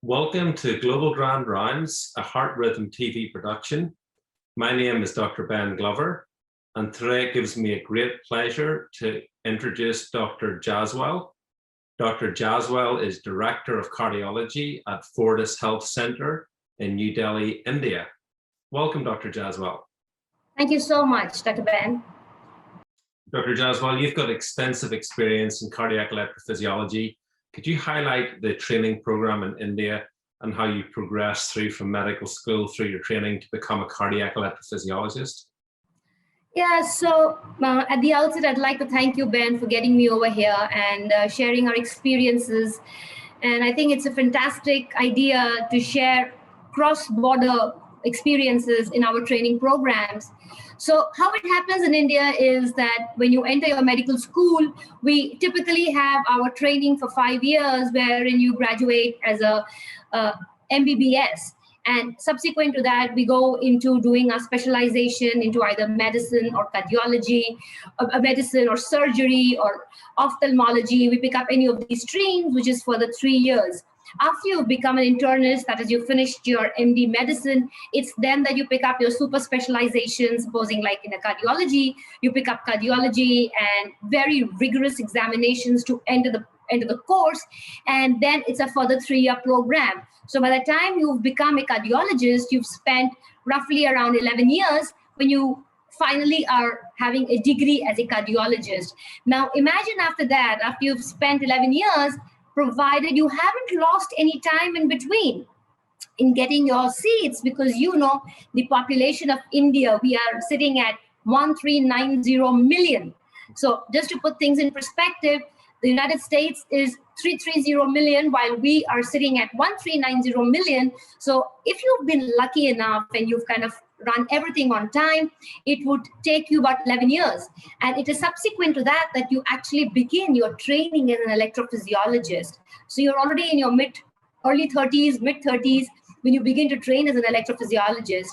Welcome to Global Grand Rounds, a Heart Rhythm TV production. My name is Dr. Ben Glover, and today it gives me a great pleasure to introduce Dr. Jaswal. Dr. Jaswal is Director of Cardiology at Fortis Health Centre in New Delhi, India. Welcome, Dr. Jaswal. Thank you so much, Dr. Ben. Dr. Jaswal, you've got extensive experience in cardiac electrophysiology. Could you highlight the training program in India and how you progressed through from medical school through your training to become a cardiac electrophysiologist? Yeah, so at the outset, I'd like to thank you, Ben, for getting me over here and sharing our experiences. And I think it's a fantastic idea to share cross-border experiences in our training programs. So how it happens in India is that when you enter your medical school, we typically have our training for 5 years, wherein you graduate as a MBBS. And subsequent to that, we go into doing our specialization into either medicine or cardiology, medicine or surgery or ophthalmology. We pick up any of these streams, which is for the 3 years. After you become an internist, that is, you finished your MD medicine, it's then that you pick up your super specialization. Supposing like in a cardiology, you pick up cardiology and very rigorous examinations to enter the course, and then it's a further 3-year program. So by the time you've become a cardiologist, you've spent roughly around 11 years when you finally are having a degree as a cardiologist. Now imagine after that, after you've spent 11 years, provided you haven't lost any time in between in getting your seats, because you know the population of India, we are sitting at 1390 million. So just to put things in perspective, the United States is 330 million, while we are sitting at 1390 million. So if you've been lucky enough and you've kind of run everything on time, it would take you about 11 years. And it is subsequent to that that you actually begin your training as an electrophysiologist. So you're already in your early 30s, mid 30s, when you begin to train as an electrophysiologist.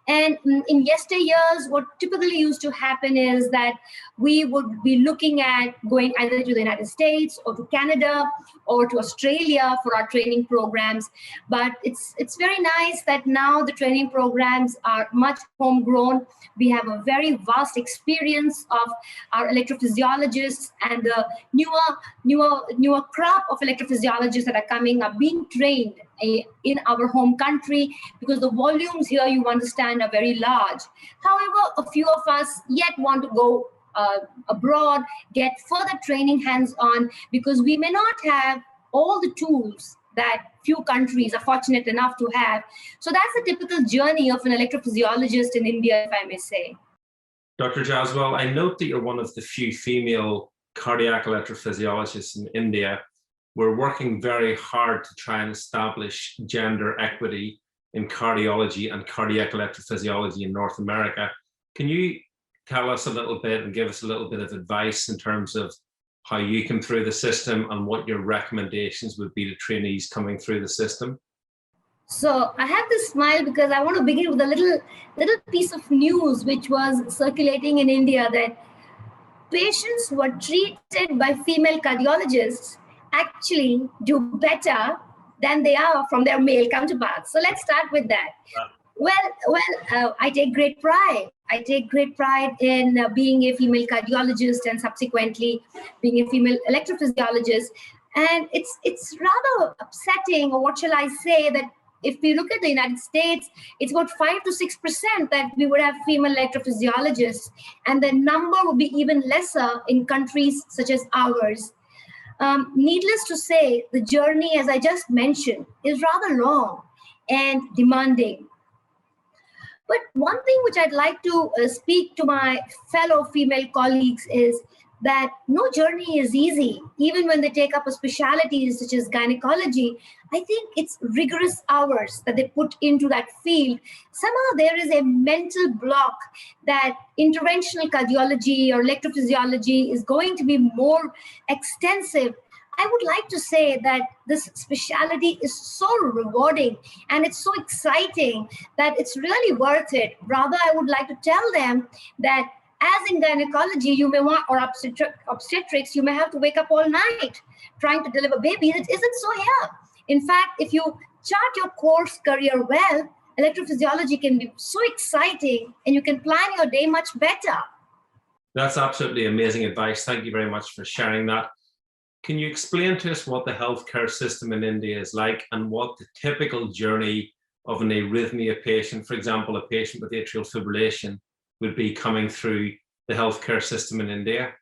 And in yesteryears, what typically used to happen is that we would be looking at going either to the United States or to Canada or to Australia for our training programs. But it's very nice that now the training programs are much homegrown. We have a very vast experience of our electrophysiologists, and the newer crop of electrophysiologists that are coming are being trained in our home country, because the volumes here, you understand, are very large. However, a few of us yet want to go abroad, get further training hands-on, because we may not have all the tools that few countries are fortunate enough to have. So that's the typical journey of an electrophysiologist in India, if I may say. Dr. Jaswal, I note that you're one of the few female cardiac electrophysiologists in India. We're working very hard to try and establish gender equity in cardiology and cardiac electrophysiology in North America. Can you tell us a little bit and give us a little bit of advice in terms of how you come through the system and what your recommendations would be to trainees coming through the system? So I have this smile because I want to begin with a little piece of news which was circulating in India, that patients who are treated by female cardiologists actually do better than they are from their male counterparts. So let's start with that. Well, I take great pride. I take great pride in being a female cardiologist and subsequently being a female electrophysiologist. And it's rather upsetting, or what shall I say, that if we look at the United States, it's about 5 to 6% that we would have female electrophysiologists, and the number would be even lesser in countries such as ours. Needless to say, the journey, as I just mentioned, is rather long and demanding. But one thing which I'd like to speak to my fellow female colleagues is that no journey is easy. Even when they take up a specialty such as gynecology, I think it's rigorous hours that they put into that field. Somehow there is a mental block that interventional cardiology or electrophysiology is going to be more extensive. I would like to say that this specialty is so rewarding and it's so exciting that it's really worth it. Rather, I would like to tell them that as in gynecology, you may want, or obstetrics, you may have to wake up all night trying to deliver babies. It isn't so here. In fact, if you chart your course career well, electrophysiology can be so exciting and you can plan your day much better. That's absolutely amazing advice. Thank you very much for sharing that. Can you explain to us what the healthcare system in India is like and what the typical journey of an arrhythmia patient, for example, a patient with atrial fibrillation, would be coming through the healthcare system in India?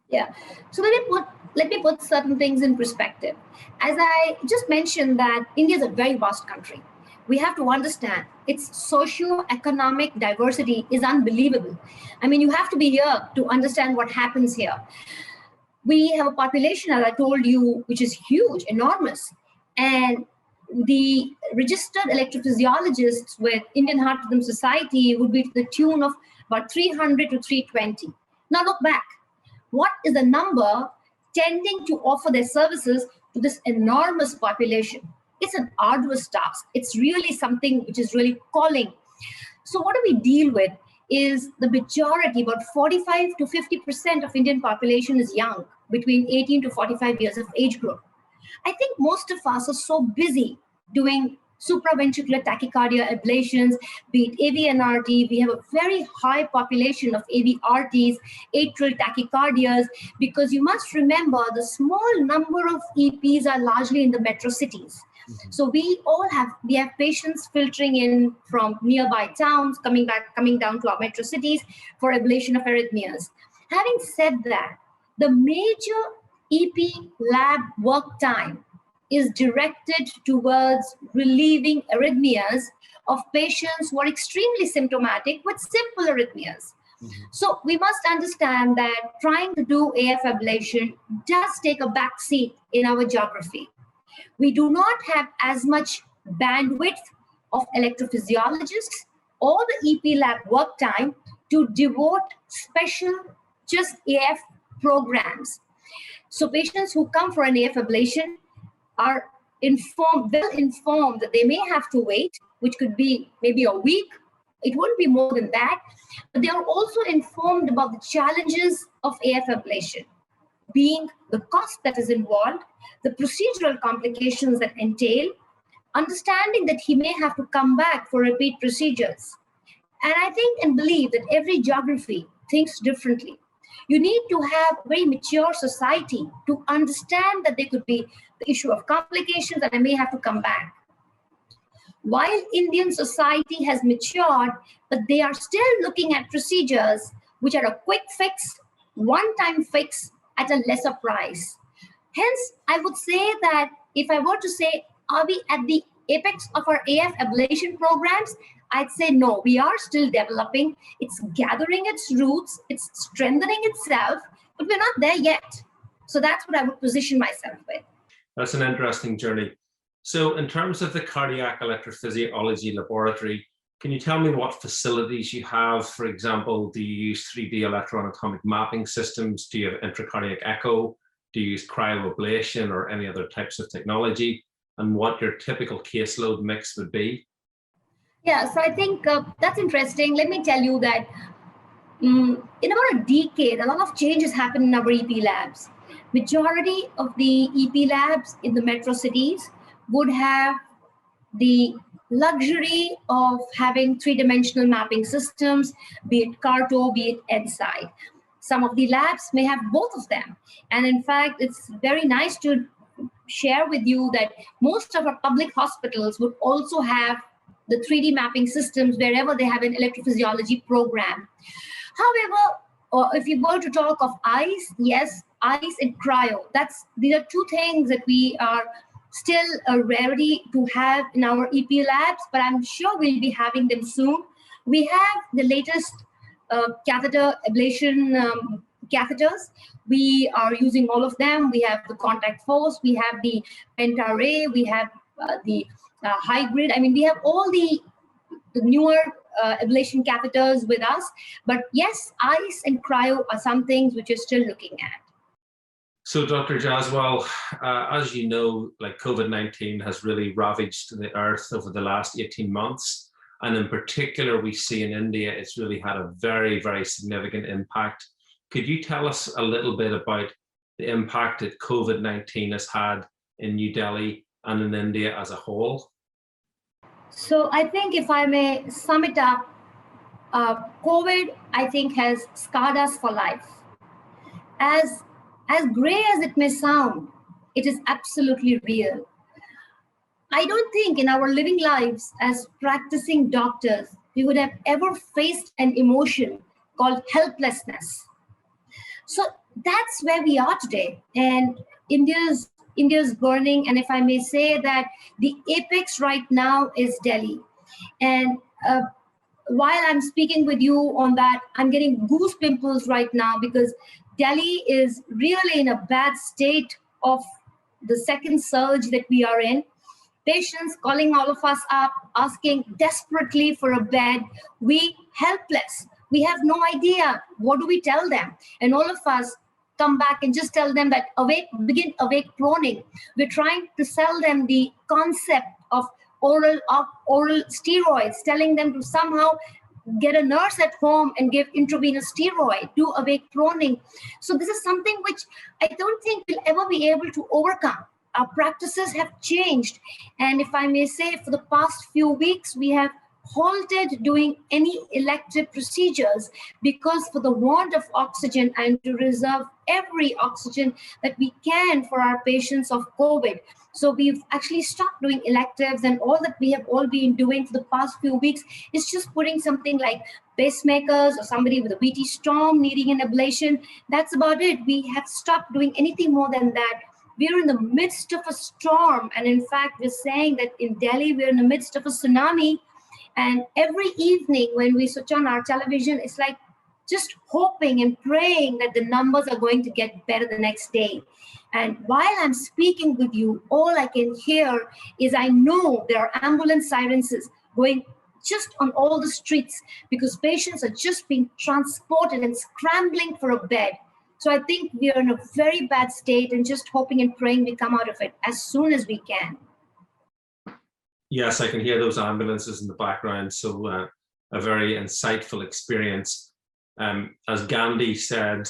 Yeah, so let me put certain things in perspective. As I just mentioned that India is a very vast country. We have to understand its socio-economic diversity is unbelievable. I mean, you have to be here to understand what happens here. We have a population, as I told you, which is huge, enormous. And the registered electrophysiologists with Indian Heart Rhythm Society would be to the tune of about 300 to 320. Now look back. What is the number tending to offer their services to this enormous population? It's an arduous task. It's really something which is really calling. So what do we deal with is the majority, about 45 to 50% of Indian population is young, between 18 to 45 years of age group. I think most of us are so busy doing supraventricular tachycardia ablations, be it AVNRT. We have a very high population of AVRTs, atrial tachycardias, because you must remember the small number of EPs are largely in the metro cities. So we have patients filtering in from nearby towns, coming down to our metro cities for ablation of arrhythmias. Having said that, the major EP lab work time is directed towards relieving arrhythmias of patients who are extremely symptomatic with simple arrhythmias. So we must understand that trying to do AF ablation does take a back seat in our geography. We do not have as much bandwidth of electrophysiologists or the EP lab work time to devote special just AF programs. So patients who come for an AF ablation are well informed that they may have to wait, which could be maybe a week. It wouldn't be more than that. But they are also informed about the challenges of AF ablation, being the cost that is involved, the procedural complications that entail, understanding that he may have to come back for repeat procedures. And I think and believe that every geography thinks differently. You need to have a very mature society to understand that there could be the issue of complications and I may have to come back. While Indian society has matured, but they are still looking at procedures which are a quick fix, one-time fix at a lesser price. Hence, I would say that if I were to say, are we at the apex of our AF ablation programs? I'd say no, we are still developing. It's gathering its roots, it's strengthening itself, but we're not there yet. So that's what I would position myself with. That's an interesting journey. So in terms of the cardiac electrophysiology laboratory, can you tell me what facilities you have? For example, do you use 3D electroanatomic mapping systems? Do you have intracardiac echo? Do you use cryoablation or any other types of technology? And what your typical caseload mix would be? Yeah, so I think that's interesting. Let me tell you that in about a decade, a lot of changes happen in our EP labs. Majority of the EP labs in the metro cities would have the luxury of having three-dimensional mapping systems, be it CARTO, be it EdSide. Some of the labs may have both of them. And in fact, it's very nice to share with you that most of our public hospitals would also have the 3D mapping systems wherever they have an electrophysiology program. However, if you were to talk of ICE, yes, ICE and cryo, these are two things that we are still ready to have in our EP labs, but I'm sure we'll be having them soon. We have the latest catheter ablation catheters. We are using all of them. We have the contact force, we have the penta-array, we have the hybrid. I mean, we have all the newer ablation catheters with us. But yes, ICE and cryo are some things which we're still looking at. So Dr. Jaswal, as you know, like COVID-19 has really ravaged the earth over the last 18 months. And in particular, we see in India, it's really had a very, very significant impact. Could you tell us a little bit about the impact that COVID-19 has had in New Delhi and in India as a whole? So I think if I may sum it up, COVID, I think, has scarred us for life. As gray as it may sound, it is absolutely real. I don't think in our living lives as practicing doctors, we would have ever faced an emotion called helplessness. So that's where we are today. And India's burning. And if I may say that the apex right now is Delhi. And while I'm speaking with you on that, I'm getting goose pimples right now because Delhi is really in a bad state of the second surge that we are in. Patients calling all of us up, asking desperately for a bed. We helpless. We have no idea. What do we tell them? And all of us come back and just tell them that begin awake proning. We're trying to sell them the concept of oral steroids, telling them to somehow get a nurse at home and give intravenous steroid, do awake proning. So this is something which I don't think we'll ever be able to overcome. Our practices have changed. And if I may say, for the past few weeks, we have halted doing any elective procedures because for the want of oxygen and to reserve every oxygen that we can for our patients of COVID. So we've actually stopped doing electives, and all that we have all been doing for the past few weeks is just putting something like pacemakers or somebody with a VT storm needing an ablation. That's about it. We have stopped doing anything more than that. We're in the midst of a storm. And in fact, we're saying that in Delhi, we're in the midst of a tsunami. And every evening when we switch on our television, it's like just hoping and praying that the numbers are going to get better the next day. And while I'm speaking with you, all I can hear is I know there are ambulance sirens going just on all the streets because patients are just being transported and scrambling for a bed. So I think we are in a very bad state and just hoping and praying we come out of it as soon as we can. Yes, I can hear those ambulances in the background. So a very insightful experience. As Gandhi said,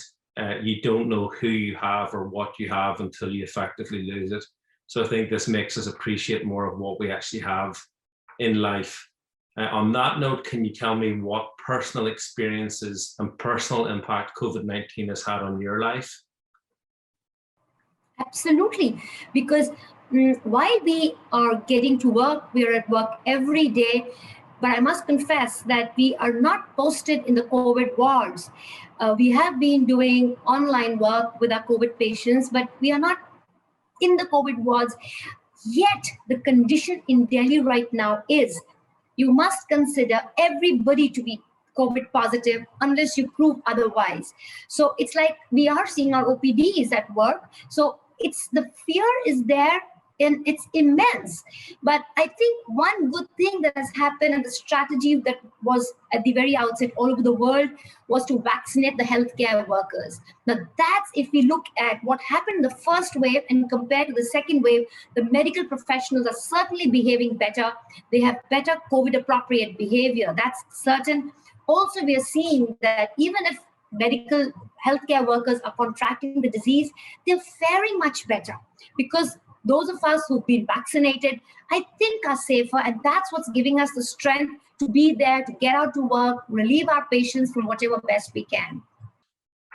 you don't know who you have or what you have until you effectively lose it. So I think this makes us appreciate more of what we actually have in life. On that note, can you tell me what personal experiences and personal impact COVID-19 has had on your life? Absolutely, because while we are getting to work, we are at work every day, but I must confess that we are not posted in the COVID wards. We have been doing online work with our COVID patients, but we are not in the COVID wards. Yet the condition in Delhi right now is you must consider everybody to be COVID positive unless you prove otherwise. So it's like we are seeing our OPDs at work. So it's the fear is there and it's immense. But I think one good thing that has happened and the strategy that was at the very outset all over the world was to vaccinate the healthcare workers. Now that's, if we look at what happened in the first wave and compared to the second wave, the medical professionals are certainly behaving better. They have better COVID appropriate behavior. That's certain. Also, we are seeing that even if medical healthcare workers are contracting the disease, they're faring much better because those of us who've been vaccinated, I think, are safer. And that's what's giving us the strength to be there, to get out to work, relieve our patients from whatever best we can.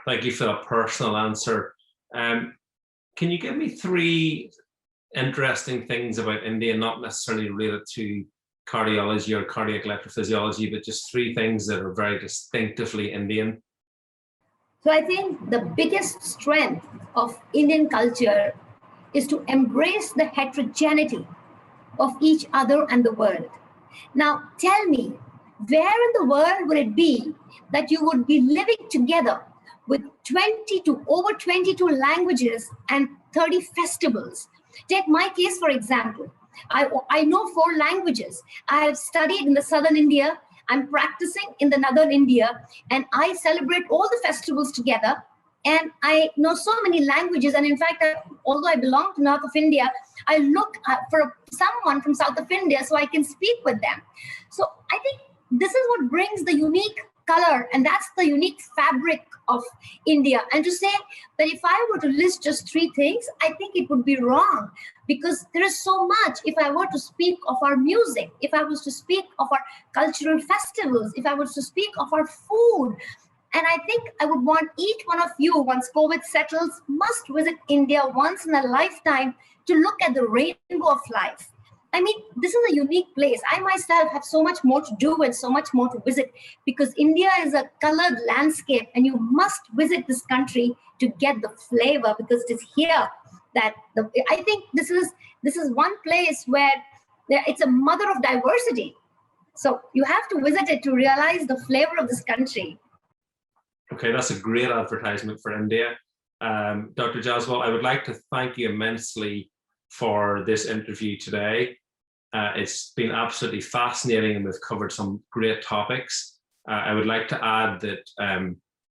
Thank you for that personal answer. Can you give me 3 interesting things about India, not necessarily related to cardiology or cardiac electrophysiology, but just 3 things that are very distinctively Indian? So I think the biggest strength of Indian culture is to embrace the heterogeneity of each other and the world. Now, tell me, where in the world would it be that you would be living together with over 22 languages and 30 festivals? Take my case, for example. I know 4 languages. I have studied in the southern India. I'm practicing in the northern India, and I celebrate all the festivals together. And I know so many languages. And in fact, although I belong to north of India, I look for someone from south of India so I can speak with them. So I think this is what brings the unique color, and that's the unique fabric of India. And to say that if I were to list just 3 things, I think it would be wrong, because there is so much. If I were to speak of our music, if I was to speak of our cultural festivals, if I was to speak of our food, and I think I would want each one of you, once COVID settles, must visit India once in a lifetime to look at the rainbow of life. I mean, this is a unique place. I myself have so much more to do and so much more to visit, because India is a colored landscape, and you must visit this country to get the flavor, because it is here that I think this is one place where it's a mother of diversity. So you have to visit it to realize the flavor of this country. Okay, that's a great advertisement for India. Dr. Jaswal, I would like to thank you immensely for this interview today. It's been absolutely fascinating, and we've covered some great topics. I would like to add that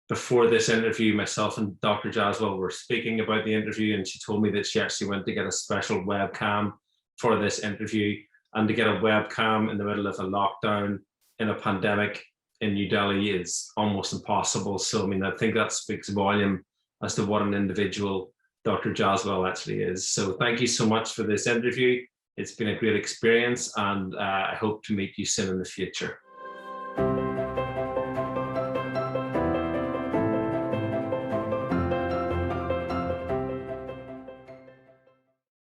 before this interview, myself and Dr. Jaswal were speaking about the interview, and she told me that she actually went to get a special webcam for this interview, and to get a webcam in the middle of a lockdown in a pandemic in New Delhi is almost impossible. So, I mean, I think that speaks volume as to what an individual Dr. Jaswal actually is. So thank you so much for this interview. It's been a great experience, and I hope to meet you soon in the future.